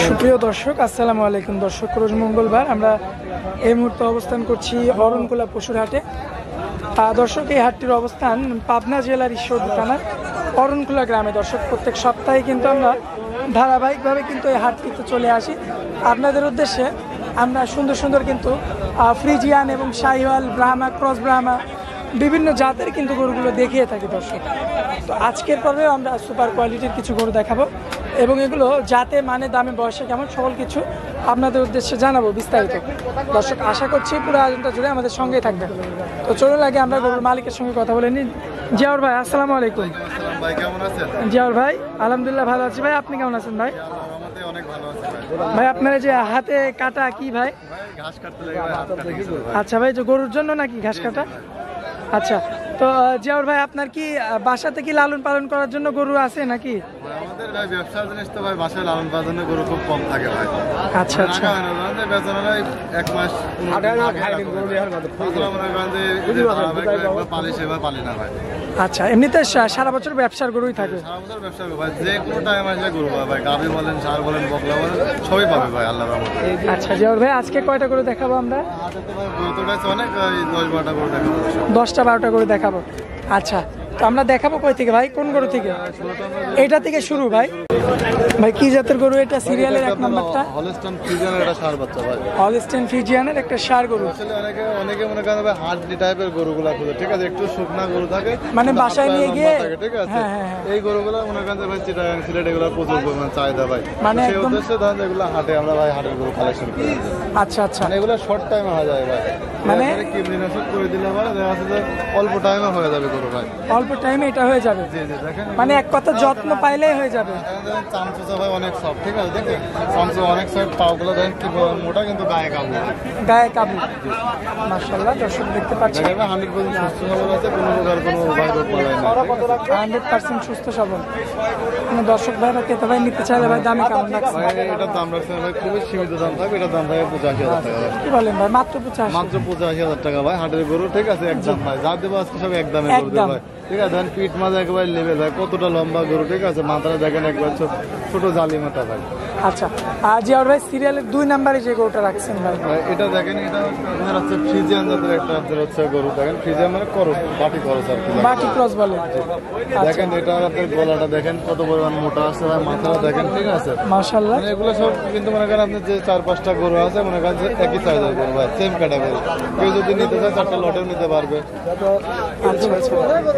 সুপ্রিয় দর্শক, আসসালামু আলাইকুম। দর্শক, রোজ মঙ্গলবার আমরা এই মুহূর্তে অবস্থান করছি অরণকুলা পশুর হাটে। দর্শক, এই হাটটির অবস্থান পাবনা জেলার ঈশ্বরদী থানার অরণকুলা গ্রামে। দর্শক, প্রত্যেক সপ্তাহে কিন্তু আমরা ধারাবাহিকভাবে কিন্তু এই হাটটিতে চলে আসি আপনাদের উদ্দেশ্যে। আমরা সুন্দর সুন্দর কিন্তু ফ্রিজিয়ান এবং শাহিওয়াল, ব্রাহ্মা, ক্রস ব্রাহ্মা বিভিন্ন জাতের কিন্তু গরুগুলো দেখিয়ে থাকি দর্শক। তো আজকের পর্বে আমরা সুপার কোয়ালিটির কিছু গরু দেখাবো এবং এগুলো জাতে, মানে, দামে, বয়সে কেমন সকল কিছু আপনাদের উদ্দেশ্যে জানাবো বিস্তারিত। দর্শক, আশা করছি পুরো আয়োজনটা জুড়ে আমাদের সঙ্গেই থাকবে। তো চলুন আগে আমরা গরুর মালিকের সঙ্গে কথা বলে নিই। জিয়াউর ভাই, আসসালামু আলাইকুম। জিয়াউর ভাই, আলহামদুলিল্লাহ ভালো আছি ভাই, আপনি কেমন আছেন ভাই? ভাই, আপনার যে হাতে কাটা কি ভাই? আচ্ছা ভাই, যে গরুর জন্য নাকি ঘাস কাটা? আচ্ছা, তো জিয়াউর ভাই, আপনার কি বাসাতে কি লালন পালন করার জন্য গরু আছে নাকি? আমাদের ভাই ব্যবসার জিনিস তো ভাই, বাসায় লালন পালনের গরু খুব কম থাকে ভাই। আচ্ছা আচ্ছা, এক মাস পালি, সেবার পালি না ভাই। আচ্ছা, এমনিতে সারা বছর ব্যবসার গরুই থাকে? সারা বছর ব্যবসা ভাই, যে কোনো টাইম আসলে গরু পাবে ভাই। গাভী বলেন, ষাঁড় বলেন, বকলা বলেন, সবই পাবে ভাই আল্লাহর রহমতে। আচ্ছা জিয়াউর ভাই, আজকে কয়টা করে দেখাবো আমরা? অনেক 10-12টা করে দেখাবো। 10টা-12টা করে দেখাবো। আচ্ছা, তো আমরা দেখাবো কই থেকে ভাই, কোন গরু থেকে? এইটা থেকে শুরু ভাই। ভাই, কি জাতের গরু এটা? সিরিয়ালের এক নাম্বারটা হলস্টাইন ফ্রিজিয়ানের একটা ষাঁড় বাচ্চা ভাই। হলস্টাইন ফ্রিজিয়ানের একটা ষাঁড় গরু। আসলে অনেকে মনে করেন ভাই হার্ডি টাইপের গরুগুলা খুঁজে, ঠিক আছে, একটু শুকনা গরু থাকে, মানে বাসায় নিয়ে গিয়ে, ঠিক আছে। হ্যাঁ হ্যাঁ, এই গরুগুলা মনে করেন ভাই চিটাগাং, সিলেট এগুলো প্রচুর পরিমাণ চাহিদা ভাই। মানে সেই উদ্দেশ্যে ধরেন এগুলো হাটে আমরা ভাই হাটের গরু কালেকশন করি। আচ্ছা আচ্ছা, মানে এগুলো শর্ট টাইমে হয়ে যায় ভাই, মানে কীটনাশক করে দিলে ভাই দেখা যাচ্ছে যে অল্প টাইমে হয়ে যাবে গরু ভাই। অল্প টাইমে এটা হয়ে যাবে? জি জি, দেখেন মানে এক কথা যত্ন পাইলেই হয়ে যাবে। চামচুচা ভাই অনেক সব, ঠিক আছে, দেখেন চামচু অনেক সব, পাগুলো দেখেন কি মোটা, কিন্তু গায়ে কাবু, গায়ে কাবু। মাশাআল্লাহ, দর্শক দেখতে পাচ্ছেন 100% সুস্থ সবল আছে, কোনো প্রকার কোনো উপায় রোগ পালায় না, 100% সুস্থ সবল। মানে দর্শক ভাইরা ক্রেতা ভাই নিতে চাইলে ভাই দামে কেমন লাগছে? এটার দাম রাখছে ভাই খুবই সীমিত দাম থাকবে। এটার দাম থাকে 85,000 টাকা। কি বলেন ভাই, মাত্র 85? মাত্র 85,000 টাকা ভাই, হাটের গরু, ঠিক আছে, একদম ভাই। যা দেবো আজকে সব একদমে গরু দেবো ভাই, ঠিক আছে। দেখেন পিঠ মাঝে একেবারে লেভেল ভাই, কতটা লম্বা গরু, ঠিক আছে। মাথাটা দেখেন একবার ছোট জালি মাথা ভাই। আচ্ছা, আর জিয়াউর ভাই, সিরিয়ালের 2 নাম্বারে যে গরুটা রাখছেন ভাই, এটা দেখেন, এটা আপনার হচ্ছে ফ্রিজিয়ান জাতের একটা আপনার হচ্ছে গরু। দেখেন ফ্রিজিয়ান মানে করস, বাটি করস আর কি, বাটি ক্রস বলে। দেখেন এটা আপনার গলাটা দেখেন কত পরিমাণ মোটা আছে ভাই, মাথাটা দেখেন, ঠিক আছে। মাশাআল্লাহ, মানে এগুলো সব কিন্তু মনে করেন আপনি যে 4-5টা গরু আছে, মনে করেন যে একই সাইজের গরু ভাই, সেম ক্যাটাগরি। কেউ যদি নিতে চায় 4টা লটেও নিতে পারবে। আচ্ছা আচ্ছা,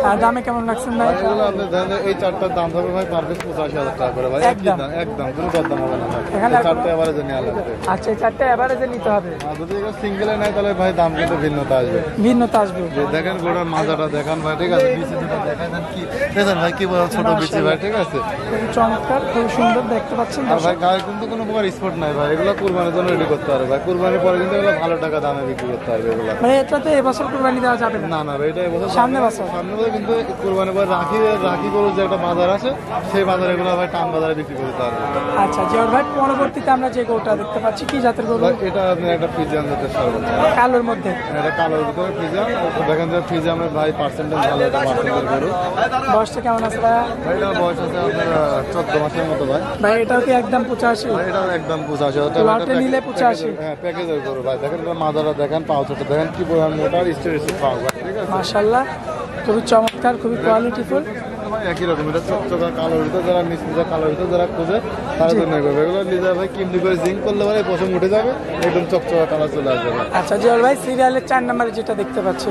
আর দামে কেমন রাখছেন ভাই? এগুলো আপনি দেখেন এই 4টার দাম হবে ভাই পার পিস 85,000 টাকা করে ভাই, একদম একদম কোনো দরদাম হবে না ভাই। এখানে 4টা এভারেজে নেওয়া লাগবে। আচ্ছা, এই 4টা এভারেজে নিতে হবে। আর যদি এগুলো সিঙ্গেলে নেয় তাহলে ভাই দাম কিন্তু ভিন্নতা আসবে, ভিন্নতা আসবে। দেখেন গোড়ার মাজাটা দেখান ভাই, ঠিক আছে, বিচি দুটো দেখান কি দেখেন ভাই, কি বড় ছোট বিচি ভাই, ঠিক আছে, খুব চমৎকার, খুব সুন্দর দেখতে পাচ্ছেন। আর ভাই গায়ে কিন্তু কোনো প্রকার স্পট নাই ভাই, এগুলো কুরবানির জন্য রেডি করতে পারবে ভাই। কুরবানির পরে কিন্তু এগুলো ভালো টাকা দামে বিক্রি করতে পারবে এগুলো। মানে এটা তো এবছর কুরবানি দেওয়া যাবে না? না না ভাই, এটা এবছর সামনে বছর, কিন্তু কুরবানির পর রাখি গরুর যে একটা বাজার আছে, সেই বাজারে এগুলো ভাই টান বাজারে বিক্রি করতে পারবে। আচ্ছা জিয়াউর ভাই, পরবর্তীতে আমরা যে গরুটা দেখতে পাচ্ছি, কি জাতের গরু? এটা আপনি একটা ফ্রিজিয়ান জাতের সর্বোচ্চ কালোর মধ্যে, এটা কালোর ভিতরে ফ্রিজিয়ান। দেখেন যে ফ্রিজিয়ামের ভাই পার্সেন্টেজ ভালো, একটা পার্সেন্টের গরু। বয়সটা কেমন আছে ভাই? এটা বয়স আছে আপনার 14 মাসের মতো ভাই। ভাই এটাও কি একদম 85? এটাও একদম 85,000 টাকা। লটে নিলে 85? হ্যাঁ, প্যাকেজের গরু ভাই। দেখেন মাদারা দেখেন, পাও ছোট দেখেন, কি পরিমাণ মোটা স্টেরিসিস পাও ভাই, ঠিক আছে। মাশাআল্লাহ, খুবই চমৎকার, খুবই কোয়ালিটিফুল। একই রকম এটা চকচকা কালোর ভিতর, যারা মিষ্টি কালোর ভিতর যারা খুঁজে তার জন্য করবে এগুলো। নিজে ভাই কিমনি করে জিঙ্ক করলে পরে পশম উঠে যাবে, একদম চকচকা কালার চলে আসবে। আচ্ছা জিয়াউর ভাই, সিরিয়ালের 4 নম্বরে যেটা দেখতে পাচ্ছি,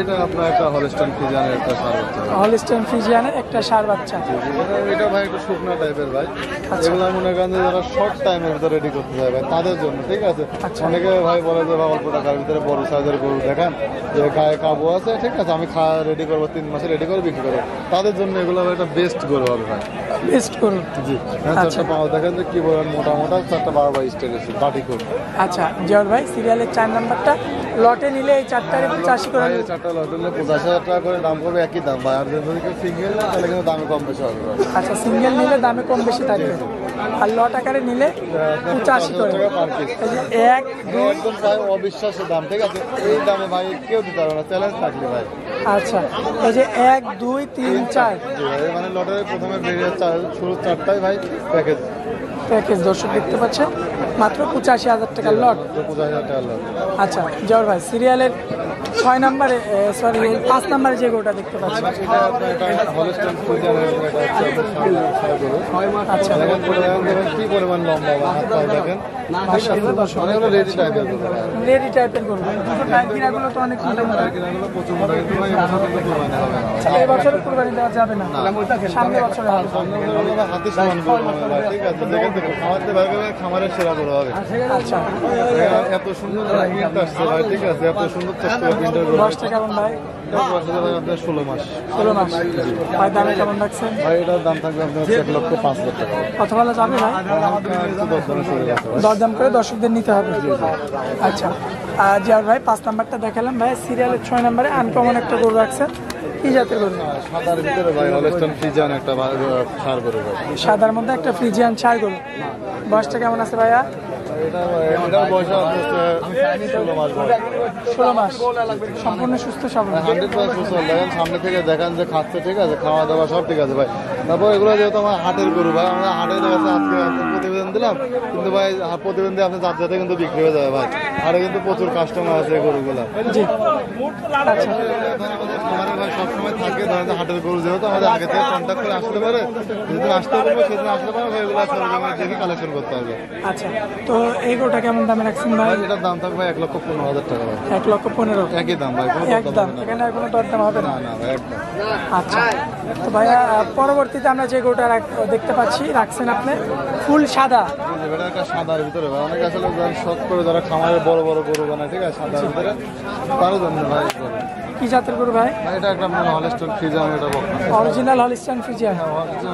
এটা আপনার একটা হলস্টাইন ফ্রিজিয়ানের একটা ষাঁড় বাচ্চা। হলস্টাইন ফ্রিজিয়ানের একটা ষাঁড় বাচ্চা। এটা ভাই একটু শুকনা টাইপের ভাই। এগুলো মনে করেন যে যারা শর্ট টাইমের ভিতরে রেডি করতে যায় ভাই, তাদের জন্য, ঠিক আছে। অনেকে ভাই বলে যে ভাই অল্প টাকার ভিতরে বড় সাইজের গরু দেখান, যে গায়ে কাবু আছে, ঠিক আছে, আমি রেডি করবো 3 মাসে রেডি করে বিক্রি করবো, তাদের জন্য এগুলো একটা বেস্ট গরু হবে ভাই, বেস্ট গরু। জি, চারটা পাও দেখেন যে কি বলেন, মোটা মোটা 4টা 12 বাই স্টেরিসিস বাটি গরু। আচ্ছা জিয়াউর ভাই, সিরিয়ালের 4 নাম্বারটা লটে নিলে এই 4টার 85 করে, 4টা লটে নিলে 85,000 টাকা করে দাম করবে, একই দাম ভাই। আর যদি কেউ সিঙ্গেল নেয় তাহলে কিন্তু দামে কম বেশি হবে। আচ্ছা, সিঙ্গেল নিলে দামে কম বেশি থাকবে, আর লট আকারে নিলে 85 করে টাকা পার পিস। 1 2 একদম ভাই অবিশ্বাস্য দাম, ঠিক আছে। এই দামে ভাই কেউ দিতে পারবে না, চ্যালেঞ্জ থাকলে ভাই। আচ্ছা, এই যে 1 2 3 4, মানে লটারি প্রথমে বেরিয়ে শুরু 4টাই ভাই প্যাকেজ। প্যাকেজ দর্শক দেখতে পাচ্ছেন, মাত্র 85,000 টাকার লট। 85,000 টাকা লট। আচ্ছা জহর ভাই, সিরিয়ালের 6 নম্বরে সরি 5 নম্বরে যে গরুটা দেখতে পাচ্ছি, এটা আপনার এটা হলস্টাইন ফ্রিজিয়ানের এটা হচ্ছে আপনার সার গরু। আচ্ছা দেখেন পুরো দেখেন কি পরিমাণ লম্বা বা হাত পা দেখেন, মাশাআল্লাহ দর্শক, অনেকগুলো রেডি টাইপের গরু। লেডি টাইপের গরু, দুটো টাইপ গিরাগুলো তো অনেক মোটা মোটা। এগুলো প্রচুর মোটা, কিন্তু ভাই এবছর কিন্তু কুরবানি হবে না। এই বছরে কুরবানি দেওয়া যাবে না, সামনের বছরে হবে। হাতে সমান গরু হবে ভাই, ঠিক আছে। দেখেন দেখেন খামারতে ভাই খামারের সেরা গরু হবে। আচ্ছা এত সুন্দর প্রিন্ট আসছে ভাই, ঠিক আছে, এত সুন্দর চেষ্টা প্রিন্টের গরু। বয়সটা কেমন ভাই? ভাই আপনার 16 মাস। 16 মাস। ভাই দামে কেমন রাখছেন? ভাই এটার দাম থাকবে আপনার 1,05,000 টাকা। কথা বলা যাবে ভাই? একটু দরদামে চলে গেছে ভাই। দরদাম করে দর্শকদের নিতে হবে। আচ্ছা জিয়ার ভাই 5 নাম্বারটা দেখালাম ভাই, সিরিয়ালের 6 নম্বরে আনকমন একটা গরু রাখছেন, কি জাতের গরু? সাদার ভিতরে ভাই হলস্টাইন ফ্রিজিয়ান একটা সার গরু ভাই। সাদার মধ্যে একটা ফ্রিজিয়ান ছাই গরু। বয়সটা কেমন আছে ভাইয়া? এটা বয়স হচ্ছে 16 মাস বয়স। 16 মাস। সম্পূর্ণ সুস্থ সবল। 100% সুস্থ। দেখেন সামনে থেকে দেখান যে খাচ্ছে, ঠিক আছে, খাওয়া দাওয়া সব ঠিক আছে ভাই। তারপর এগুলো যেহেতু আমার হাটের গরু ভাই, আমরা হাটের কাছে আজকে প্রতিবেদন দিলাম, কিন্তু ভাই প্রতিবেদন দিয়ে আপনি যাতে কিন্তু বিক্রি হয়ে যাবে ভাই। আরে কিন্তু প্রচুর কাস্টমার আছে এই গরুগুলো। জি আচ্ছা আমাদের খামারে ভাই সবসময় থাকে, ধরেন হাটের গরু যেহেতু আমাদের আগে থেকে কন্ট্যাক্ট করে আসতে পারে, যেদিন আসতে পারবো সেদিন আসতে পারবো, এগুলো সরজমিনে দেখে কালেকশন করতে হবে। আচ্ছা, তো এই গরুটা কেমন দামে রাখছেন ভাই? এটার দাম থাকবে 1,15,000 টাকা ভাই। 1,15,000। একই দাম ভাই, কোনো একদম, এখানে আর কোনো দরদাম হবে না। না না ভাই একদম। আচ্ছা, তো ভাইয়া পরবর্তীতে আমরা যে গরুটা দেখতে পাচ্ছি রাখছেন আপনি ফুল সাদা। এটা একটা সাদার ভিতরে ভাই, অনেকে আসলে শখ করে যারা খামারে বড় বড় গরু বানায়, ঠিক আছে, সাদার ভিতরে তারও জন্য ভাই। কি জাতের গরু ভাই? এটা একটা আপনার হলস্টাইন ফ্রিজিয়ান, এটা বকনা অরিজিনাল হলিস্টাইন ফ্রিজিয়ান।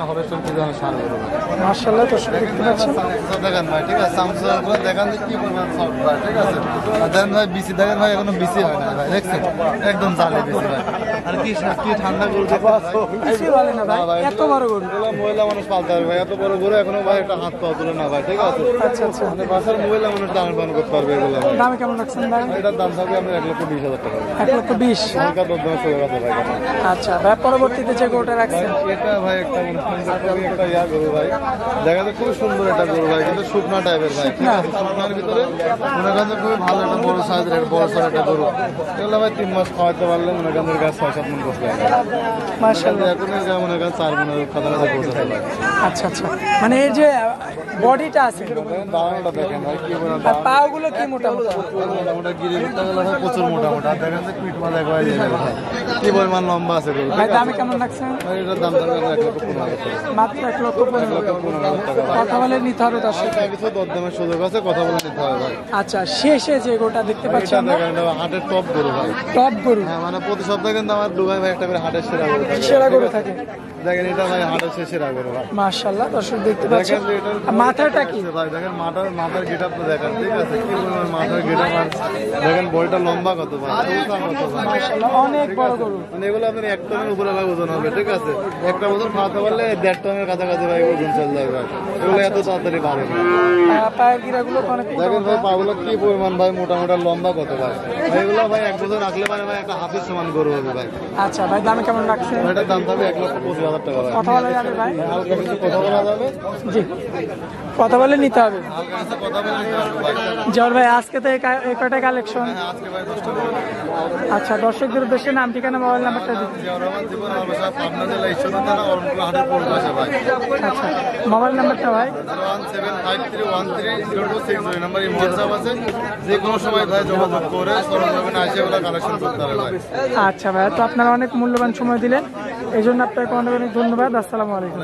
হলস্টাইন ফ্রিজিয়ানের সার গরু ভাই। মাশাআল্লাহ দর্শক দেখতে পাচ্ছেন, দেখেন ভাই, ঠিক আছে, সামসুর দেখেন যে কি পরিমাণ সফট ভাই, ঠিক আছে। আর দেখেন ভাই বিসি, দেখেন ভাই এখনো বিসি হয় না ভাই, দেখছেন একদম জালে বিসি ভাই। আর কি ঠান্ডা গরু কিছু বলে না ভাই, এত বড় গরু। মহিলা মানুষ পালতে পারবে ভাই, এত বড় গরু এখনো ভাই একটা হাত পা তুলে না ভাই, ঠিক আছে। আচ্ছা আচ্ছা, মানে বাসার মহিলা মানুষ লালন পালন করতে পারবে এগুলো ভাই। দামে কেমন রাখছেন ভাই? এটার দাম থাকবে আপনার 1,20,000 টাকা। 1,20,000। হালকা দরদামে চলে গেছে ভাই। আচ্ছা ভাই, পরবর্তীতে যে গরুটা রাখছেন এটা ভাই একটা খুবই একটা ইয়া গরু ভাই, দেখা যায় খুব সুন্দর একটা গরু ভাই, কিন্তু শুকনা টাইপের ভাই, ঠিক আছে। শুকনার ভিতরে মনে করেন যে খুবই ভালো একটা বড় সাইজের বড় সাইজ একটা গরু। এগুলো ভাই 3 মাস খাওয়াতে পারলে মনে করেন গাছ 6-7 মন বসে যায়। মাশাআল্লাহ। এখন মনে করেন 4 মনের কাছাকাছি পৌঁছে ফেলে। আচ্ছা আচ্ছা, মানে এই যে বডিটা আছে, দাঁড়ানোটা দেখেন ভাই কি বলেন, আর পাগুলো কি মোটা মোটা। মোটামোটা গিরে করতে গেলে ভাই প্রচুর মোটামোটা। দেখেন যে পিঠ মাথা কয়ে যাবে ভাই, কি পরিমাণ লম্বা আছে গরু। ভাই দামে কেমন রাখছেন? ভাই এটার দাম থাকবে 1,15,000 টাকা। মাত্র 1,15,000 টাকা। কথা বলে নিতে হবে দর্শক। কিছু দরদামের সুযোগ আছে, কথা বলে নিতে হবে ভাই। আচ্ছা, শেষে যে গরুটা দেখতে পাচ্ছি এটা আমরা, দেখেন এটা হাটের টপ গরু ভাই। টপ গরু, হ্যাঁ, মানে প্রতি সপ্তাহে কিন্তু আমার দুবাই ভাই একটা করে হাটের সেরা গরু থাকে। সেরা গরু থাকে। দেখেন এটা ভাই হাটের সেরা গরু ভাই। মাশাআল্লাহ দর্শক দেখতে পাচ্ছেন, দেখেন যে এটার আর মাথাটা কি ভাই, দেখেন মাথার গেটআপ তো দেখেন, ঠিক আছে, কি পরিমাণ মাথার গেটআপ। আর দেখেন বডিটা লম্বা কত ভাই, চৌকা কত ভাই। মাশাআল্লাহ অনেক বড় গরু। মানে এগুলো আপনার 1 টনের উপরে ভাই ওজন হবে, ঠিক আছে। একটা ওজন খাওয়াতে পারলে 1.5 টনের কাছাকাছি ভাই ওজন চলে যাবে ভাই। এগুলো এত তাড়াতাড়ি বাড়ে না। পায়ের গিরাগুলো তো অনেক মোটা দেখেন মোটা। ভাই পাগুলো কি পরিমাণ ভাই, মোটা মোটা লম্বা কত ভাই। ভাই এগুলো ভাই 1 বছর রাখলে মানে ভাই একটা হাতির সমান গরু হবে ভাই। আচ্ছা ভাই, দামে কেমন রাখছেন? এটার দাম থাকবে 1,25,000 টাকা ভাই। কথা বলা যাবে ভাই? হালকা কিছু কথা বলা যাবে, জি, কথা বলে নিতে হবে। হালকা কিছু কথা বলে নিতে হবে ভাই। জর ভাই আজকে তো এই কয়টা কালেকশন। আজকে ভাই 10টা গরু। আচ্ছা, দর্শকদের উদ্দেশ্যে নাম ঠিকানা মোবাইল নাম্বারটা দিন। জিয়াউর রহমান জীবন আলবাসা, পাবনা জেলা ঈশ্বরদী থানা, অরণকুলা হাটের পূর্ব পাশে ভাই। আচ্ছা, মোবাইল নাম্বারটা ভাই? 017531326 নাম্বার এই হোয়াটসঅ্যাপ আছে, যে কোনো সময় ভাই যোগাযোগ করে সরজমিনে আসে ওগুলো কালেকশন করতে হবে ভাই। আচ্ছা ভাই, তো আপনারা অনেক মূল্যবান সময় দিলেন, এই জন্য আপনাকে অনেক অনেক ধন্যবাদ। আসসালামু আলাইকুম।